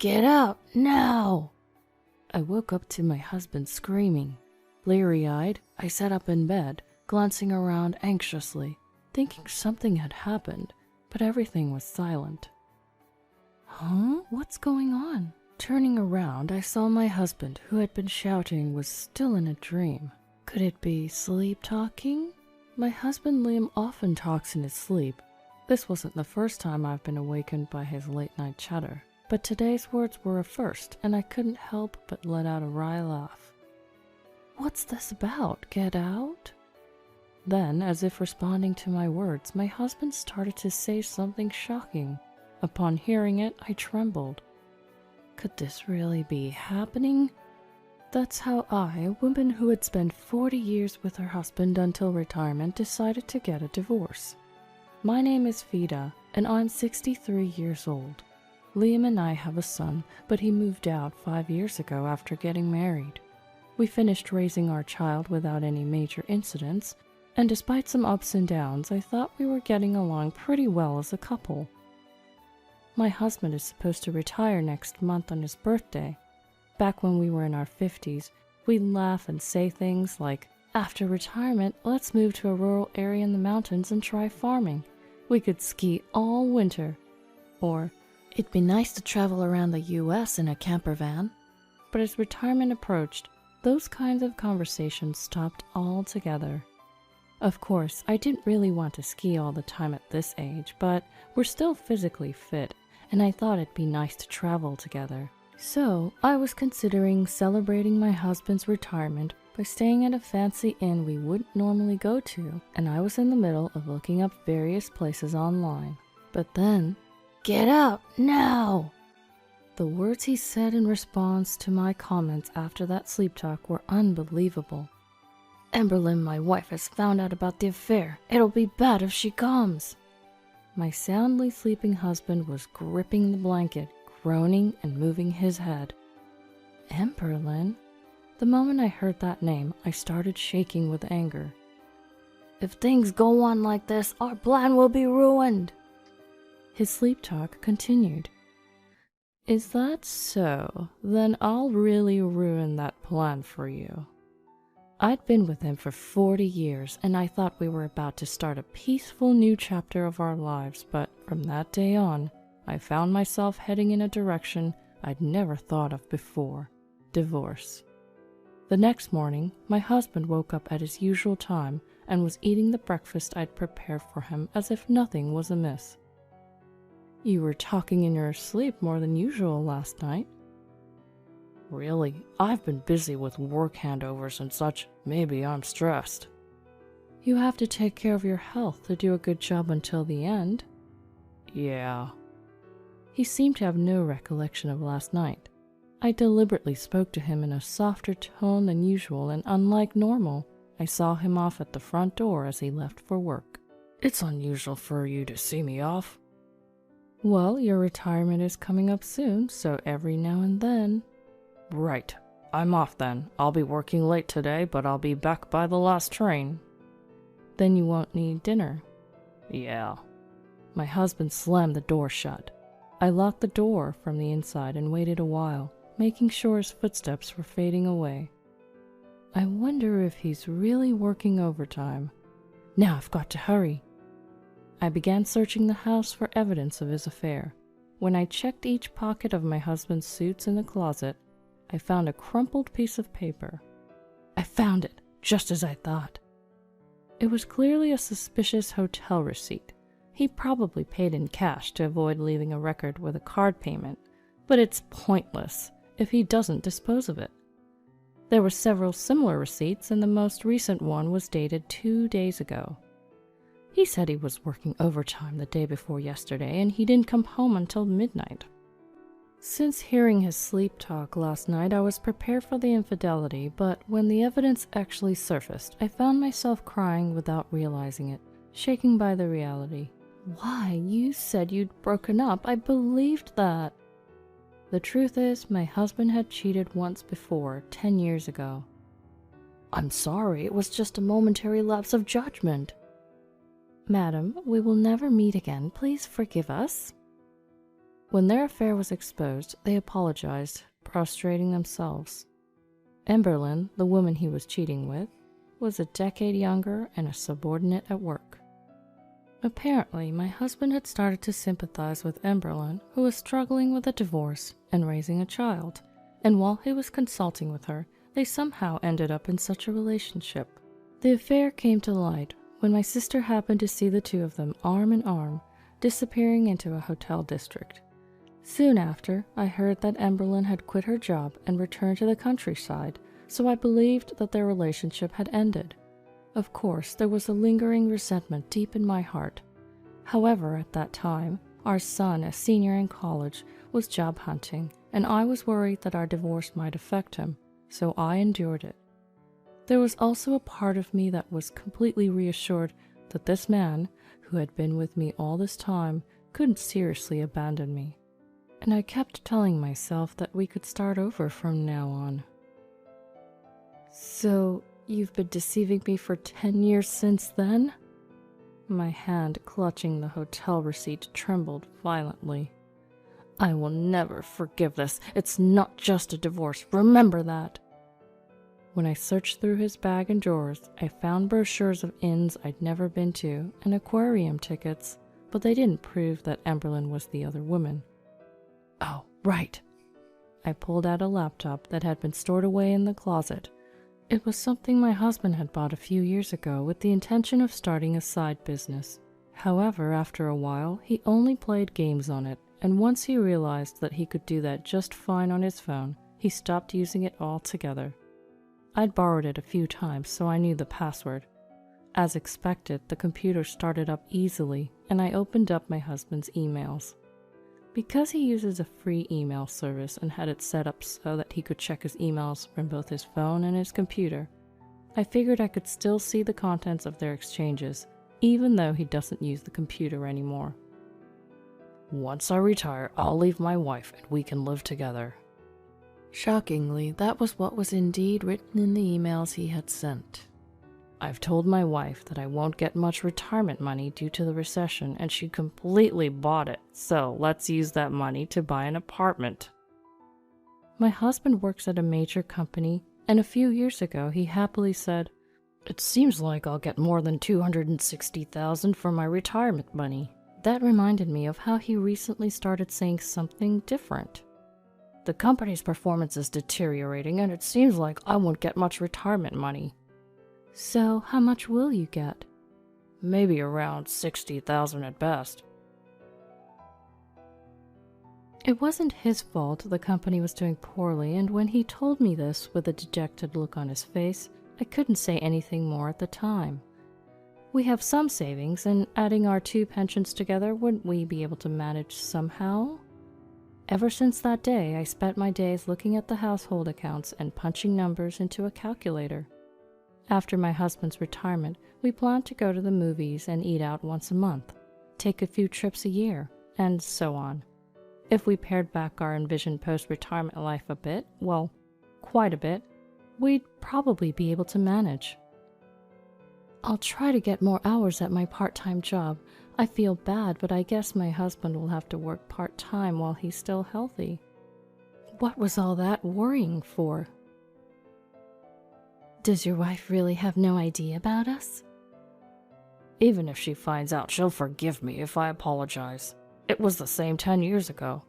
Get out, now! I woke up to my husband screaming. Bleary-eyed, I sat up in bed, glancing around anxiously, thinking something had happened, but everything was silent. Huh? What's going on? Turning around, I saw my husband, who had been shouting, was still in a dream. Could it be sleep talking? My husband Liam often talks in his sleep. This wasn't the first time I've been awakened by his late-night chatter, but today's words were a first, and I couldn't help but let out a wry laugh. What's this about? Get out? Then, as if responding to my words, my husband started to say something shocking. Upon hearing it, I trembled. Could this really be happening? That's how I, a woman who had spent 40 years with her husband until retirement, decided to get a divorce. My name is Vida, and I'm 63 years old. Liam and I have a son, but he moved out 5 years ago after getting married. We finished raising our child without any major incidents, and despite some ups and downs, I thought we were getting along pretty well as a couple. My husband is supposed to retire next month on his birthday. Back when we were in our 50s, we'd laugh and say things like, after retirement, let's move to a rural area in the mountains and try farming. We could ski all winter. Or, it'd be nice to travel around the US in a camper van. But as retirement approached, those kinds of conversations stopped altogether. Of course, I didn't really want to ski all the time at this age, but we're still physically fit, and I thought it'd be nice to travel together. So, I was considering celebrating my husband's retirement by staying at a fancy inn we wouldn't normally go to, and I was in the middle of looking up various places online. But then, get out, now! The words he said in response to my comments after that sleep talk were unbelievable. Emberlyn, my wife, has found out about the affair. It'll be bad if she comes. My soundly sleeping husband was gripping the blanket, groaning and moving his head. Emberlyn? The moment I heard that name, I started shaking with anger. If things go on like this, our plan will be ruined. His sleep talk continued. Is that so? Then I'll really ruin that plan for you. I'd been with him for 40 years, and I thought we were about to start a peaceful new chapter of our lives, but from that day on, I found myself heading in a direction I'd never thought of before: divorce. The next morning, my husband woke up at his usual time and was eating the breakfast I'd prepared for him as if nothing was amiss. You were talking in your sleep more than usual last night. Really, I've been busy with work handovers and such. Maybe I'm stressed. You have to take care of your health to do a good job until the end. Yeah. He seemed to have no recollection of last night. I deliberately spoke to him in a softer tone than usual, and unlike normal, I saw him off at the front door as he left for work. It's unusual for you to see me off. Well, your retirement is coming up soon, so every now and then... Right. I'm off then. I'll be working late today, but I'll be back by the last train. Then you won't need dinner. Yeah. My husband slammed the door shut. I locked the door from the inside and waited a while, making sure his footsteps were fading away. I wonder if he's really working overtime. Now I've got to hurry. I began searching the house for evidence of his affair. When I checked each pocket of my husband's suits in the closet, I found a crumpled piece of paper. I found it, just as I thought. It was clearly a suspicious hotel receipt. He probably paid in cash to avoid leaving a record with a card payment, but it's pointless if he doesn't dispose of it. There were several similar receipts, and the most recent one was dated 2 days ago. He said he was working overtime the day before yesterday, and he didn't come home until midnight. Since hearing his sleep talk last night, I was prepared for the infidelity, but when the evidence actually surfaced, I found myself crying without realizing it, shaken by the reality. Why, you said you'd broken up. I believed that. The truth is, my husband had cheated once before, 10 years ago. I'm sorry, it was just a momentary lapse of judgment. Madam, we will never meet again. Please forgive us. When their affair was exposed, they apologized, prostrating themselves. Emberlyn, the woman he was cheating with, was a decade younger and a subordinate at work. Apparently, my husband had started to sympathize with Emberlyn, who was struggling with a divorce and raising a child, and while he was consulting with her, they somehow ended up in such a relationship. The affair came to light when my sister happened to see the two of them arm in arm, disappearing into a hotel district. Soon after, I heard that Emberlyn had quit her job and returned to the countryside, so I believed that their relationship had ended. Of course, there was a lingering resentment deep in my heart. However, at that time, our son, a senior in college, was job hunting, and I was worried that our divorce might affect him, so I endured it. There was also a part of me that was completely reassured that this man, who had been with me all this time, couldn't seriously abandon me. And I kept telling myself that we could start over from now on. So, you've been deceiving me for 10 years since then? My hand clutching the hotel receipt trembled violently. I will never forgive this. It's not just a divorce. Remember that. When I searched through his bag and drawers, I found brochures of inns I'd never been to and aquarium tickets, but they didn't prove that Emberlyn was the other woman. Oh, right. I pulled out a laptop that had been stored away in the closet. It was something my husband had bought a few years ago with the intention of starting a side business. However, after a while, he only played games on it, and once he realized that he could do that just fine on his phone, he stopped using it altogether. I'd borrowed it a few times, so I knew the password. As expected, the computer started up easily, and I opened up my husband's emails. Because he uses a free email service and had it set up so that he could check his emails from both his phone and his computer, I figured I could still see the contents of their exchanges, even though he doesn't use the computer anymore. Once I retire, I'll leave my wife and we can live together. Shockingly, that was what was indeed written in the emails he had sent. I've told my wife that I won't get much retirement money due to the recession, and she completely bought it, so let's use that money to buy an apartment. My husband works at a major company, and a few years ago he happily said, "It seems like I'll get more than $260,000 for my retirement money." That reminded me of how he recently started saying something different. The company's performance is deteriorating, and it seems like I won't get much retirement money. So, how much will you get? Maybe around $60,000 at best. It wasn't his fault the company was doing poorly, and when he told me this with a dejected look on his face, I couldn't say anything more at the time. We have some savings, and adding our 2 pensions together, wouldn't we be able to manage somehow? Ever since that day, I spent my days looking at the household accounts and punching numbers into a calculator. After my husband's retirement, we planned to go to the movies and eat out once a month, take a few trips a year, and so on. If we pared back our envisioned post-retirement life a bit, well, quite a bit, we'd probably be able to manage. I'll try to get more hours at my part-time job. I feel bad, but I guess my husband will have to work part-time while he's still healthy. What was all that worrying for? Does your wife really have no idea about us? Even if she finds out, she'll forgive me if I apologize. It was the same 10 years ago.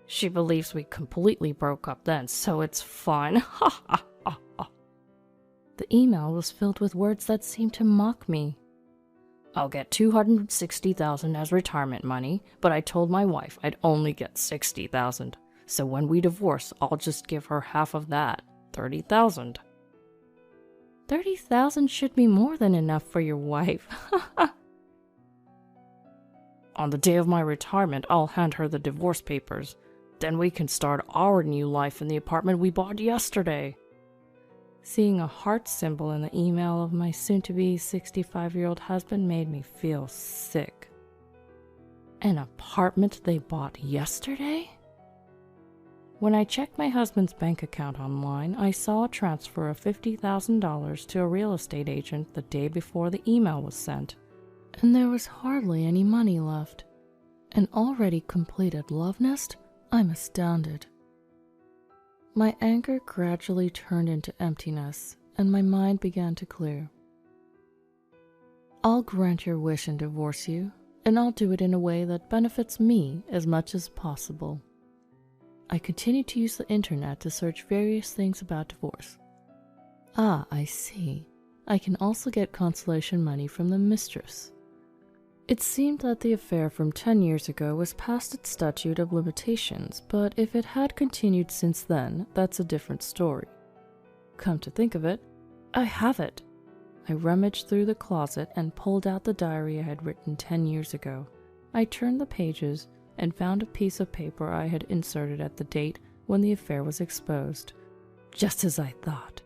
She believes we completely broke up then, so it's fine. Ha ha ha ha. The email was filled with words that seemed to mock me. I'll get $260,000 as retirement money, but I told my wife I'd only get $60,000. So when we divorce, I'll just give her half of that, $30,000. $30,000 should be more than enough for your wife. On the day of my retirement, I'll hand her the divorce papers. Then we can start our new life in the apartment we bought yesterday. Seeing a heart symbol in the email of my soon-to-be 65-year-old husband made me feel sick. An apartment they bought yesterday? When I checked my husband's bank account online, I saw a transfer of $50,000 to a real estate agent the day before the email was sent, and there was hardly any money left. An already completed love nest? I'm astounded. My anger gradually turned into emptiness, and my mind began to clear. I'll grant your wish and divorce you, and I'll do it in a way that benefits me as much as possible. I continued to use the internet to search various things about divorce. Ah, I see. I can also get consolation money from the mistress. It seemed that the affair from 10 years ago was past its statute of limitations, but if it had continued since then, that's a different story. Come to think of it, I have it. I rummaged through the closet and pulled out the diary I had written 10 years ago. I turned the pages and found a piece of paper I had inserted at the date when the affair was exposed. Just as I thought.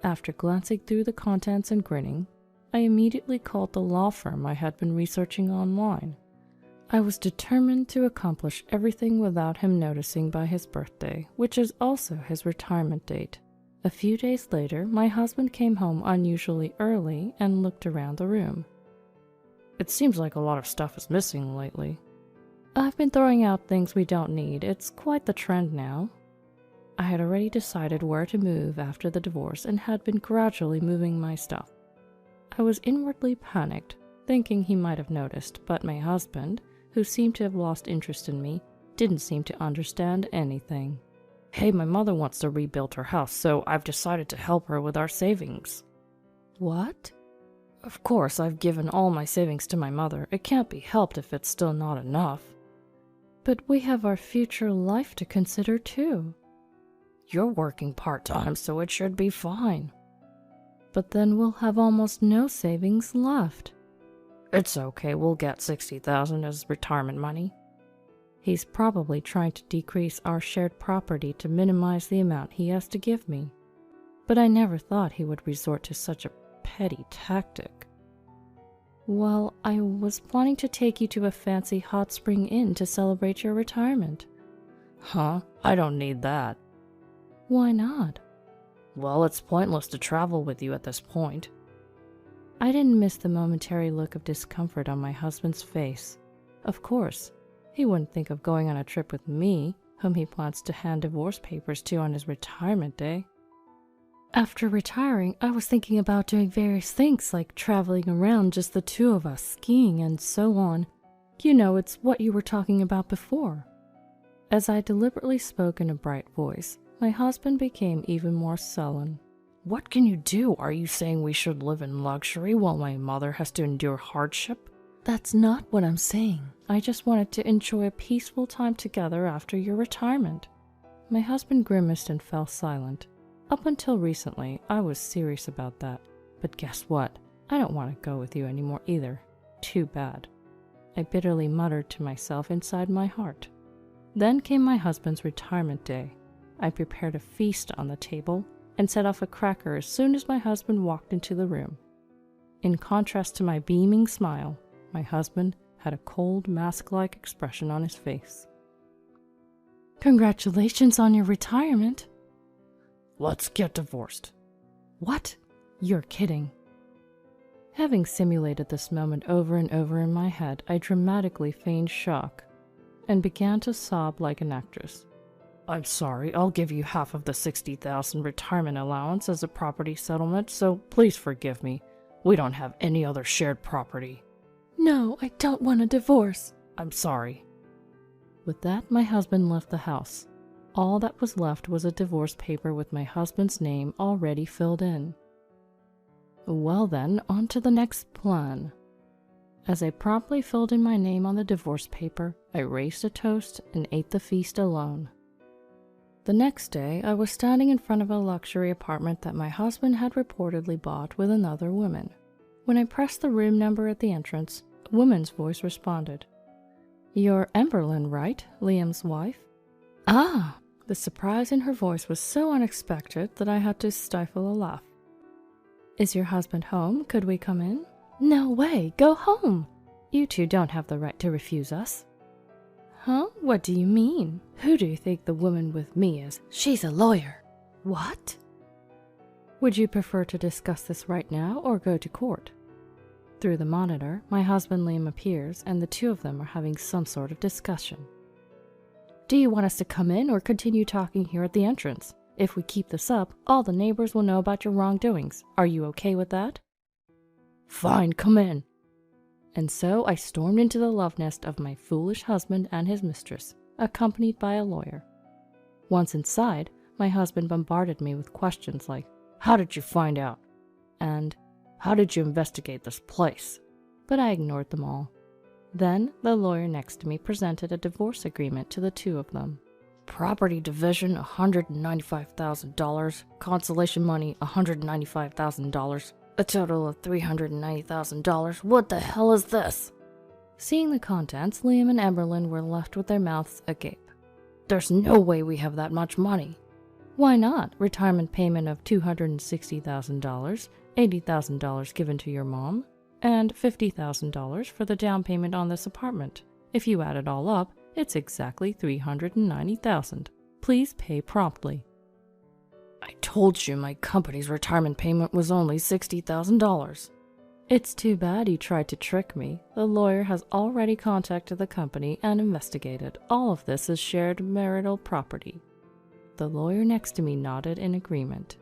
After glancing through the contents and grinning, I immediately called the law firm I had been researching online. I was determined to accomplish everything without him noticing by his birthday, which is also his retirement date. A few days later, my husband came home unusually early and looked around the room. It seems like a lot of stuff is missing lately. I've been throwing out things we don't need. It's quite the trend now. I had already decided where to move after the divorce and had been gradually moving my stuff. I was inwardly panicked, thinking he might have noticed, but my husband, who seemed to have lost interest in me, didn't seem to understand anything. Hey, my mother wants to rebuild her house, so I've decided to help her with our savings. What? Of course, I've given all my savings to my mother. It can't be helped if it's still not enough. But we have our future life to consider too. You're working part-time, so it should be fine. But then we'll have almost no savings left. It's okay, we'll get $60,000 as retirement money. He's probably trying to decrease our shared property to minimize the amount he has to give me. But I never thought he would resort to such a petty tactic. Well, I was planning to take you to a fancy hot spring inn to celebrate your retirement. Huh? I don't need that. Why not? Well, it's pointless to travel with you at this point. I didn't miss the momentary look of discomfort on my husband's face. Of course, he wouldn't think of going on a trip with me, whom he plans to hand divorce papers to on his retirement day. After retiring, I was thinking about doing various things like traveling around just the two of us, skiing and so on. You know, it's what you were talking about before. As I deliberately spoke in a bright voice, my husband became even more sullen. What can you do? Are you saying we should live in luxury while my mother has to endure hardship? That's not what I'm saying. I just wanted to enjoy a peaceful time together after your retirement. My husband grimaced and fell silent. Up until recently, I was serious about that. But guess what? I don't want to go with you anymore either. Too bad. I bitterly muttered to myself inside my heart. Then came my husband's retirement day. I prepared a feast on the table and set off a cracker as soon as my husband walked into the room. In contrast to my beaming smile, my husband had a cold, mask-like expression on his face. Congratulations on your retirement. Let's get divorced. What? You're kidding. Having simulated this moment over and over in my head, I dramatically feigned shock and began to sob like an actress. I'm sorry, I'll give you half of the $60,000 retirement allowance as a property settlement, so please forgive me. We don't have any other shared property. No, I don't want a divorce. I'm sorry. With that, my husband left the house. All that was left was a divorce paper with my husband's name already filled in. Well then, on to the next plan. As I promptly filled in my name on the divorce paper, I raised a toast and ate the feast alone. The next day, I was standing in front of a luxury apartment that my husband had reportedly bought with another woman. When I pressed the room number at the entrance, a woman's voice responded. You're Emberlyn, right? Liam's wife? Ah! The surprise in her voice was so unexpected that I had to stifle a laugh. Is your husband home? Could we come in? No way! Go home! You two don't have the right to refuse us. Huh? What do you mean? Who do you think the woman with me is? She's a lawyer. What? Would you prefer to discuss this right now or go to court? Through the monitor, my husband Liam appears, and the two of them are having some sort of discussion. Do you want us to come in or continue talking here at the entrance? If we keep this up, all the neighbors will know about your wrongdoings. Are you okay with that? Fine, come in. And so I stormed into the love nest of my foolish husband and his mistress, accompanied by a lawyer. Once inside, my husband bombarded me with questions like, how did you find out? And how did you investigate this place? But I ignored them all. Then the lawyer next to me presented a divorce agreement to the two of them. Property division, $195,000. Consolation money, $195,000. A total of $390,000. What the hell is this? Seeing the contents, Liam and Emberlyn were left with their mouths agape. There's no way we have that much money. Why not? Retirement payment of $260,000, $80,000 given to your mom, and $50,000 for the down payment on this apartment. If you add it all up, it's exactly $390,000. Please pay promptly. I told you my company's retirement payment was only $60,000. It's too bad you tried to trick me. The lawyer has already contacted the company and investigated. All of this is shared marital property. The lawyer next to me nodded in agreement.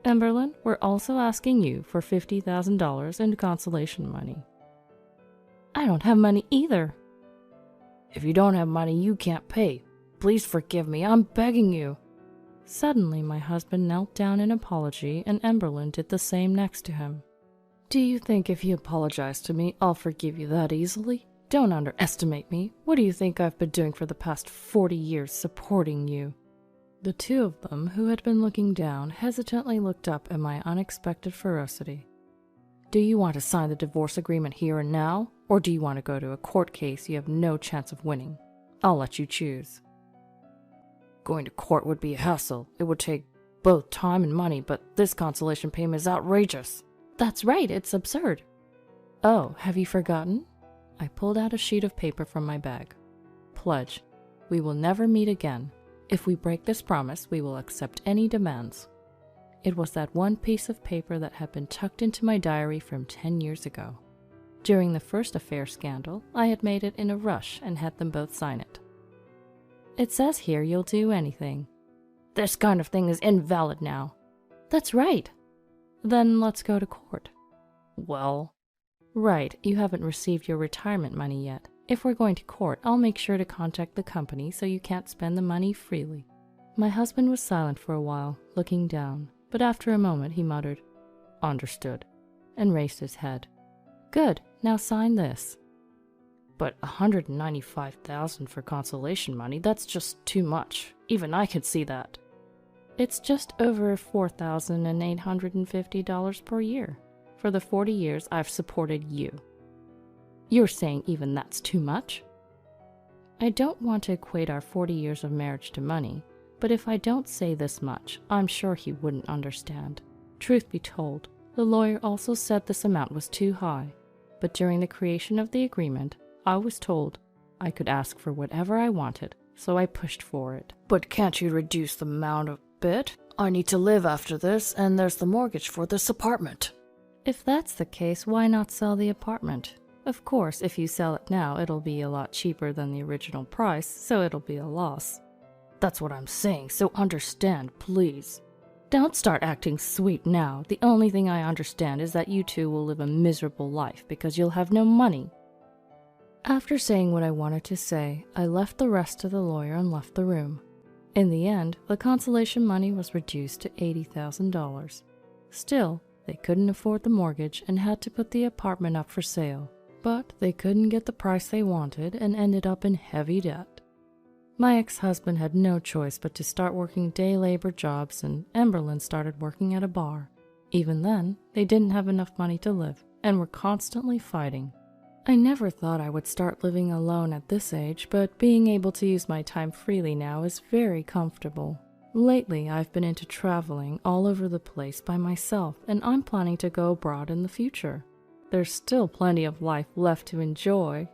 Emberlyn, we're also asking you for $50,000 in consolation money. I don't have money either. If you don't have money, you can't pay. Please forgive me, I'm begging you. Suddenly, my husband knelt down in apology, and Emberlyn did the same next to him. Do you think if you apologize to me, I'll forgive you that easily? Don't underestimate me. What do you think I've been doing for the past 40 years supporting you? The two of them, who had been looking down, hesitantly looked up at my unexpected ferocity. Do you want to sign the divorce agreement here and now, or do you want to go to a court case you have no chance of winning? I'll let you choose. Going to court would be a hassle. It would take both time and money, but this consolation payment is outrageous. That's right, it's absurd. Oh, have you forgotten? I pulled out a sheet of paper from my bag. Pledge. We will never meet again. If we break this promise, we will accept any demands. It was that one piece of paper that had been tucked into my diary from 10 years ago. During the first affair scandal, I had made it in a rush and had them both sign it. It says here you'll do anything. This kind of thing is invalid now. That's right. Then let's go to court. Well, right, you haven't received your retirement money yet. If we're going to court, I'll make sure to contact the company so you can't spend the money freely. My husband was silent for a while, looking down, but after a moment he muttered, Understood, and raised his head. Good, now sign this. But $195,000 for consolation money, that's just too much. Even I could see that. It's just over $4,850 per year for the 40 years I've supported you. You're saying even that's too much? I don't want to equate our 40 years of marriage to money, but if I don't say this much, I'm sure he wouldn't understand. Truth be told, the lawyer also said this amount was too high, but during the creation of the agreement, I was told I could ask for whatever I wanted, so I pushed for it. But can't you reduce the amount a bit? I need to live after this, and there's the mortgage for this apartment. If that's the case, why not sell the apartment? Of course, if you sell it now, it'll be a lot cheaper than the original price, so it'll be a loss. That's what I'm saying, so understand, please. Don't start acting sweet now. The only thing I understand is that you two will live a miserable life because you'll have no money. After saying what I wanted to say, I left the rest of the lawyer and left the room. In the end, the consolation money was reduced to $80,000. Still, they couldn't afford the mortgage and had to put the apartment up for sale. But they couldn't get the price they wanted and ended up in heavy debt. My ex-husband had no choice but to start working day labor jobs, and Emberlyn started working at a bar. Even then, they didn't have enough money to live and were constantly fighting. I never thought I would start living alone at this age, but being able to use my time freely now is very comfortable. Lately, I've been into traveling all over the place by myself, and I'm planning to go abroad in the future. There's still plenty of life left to enjoy,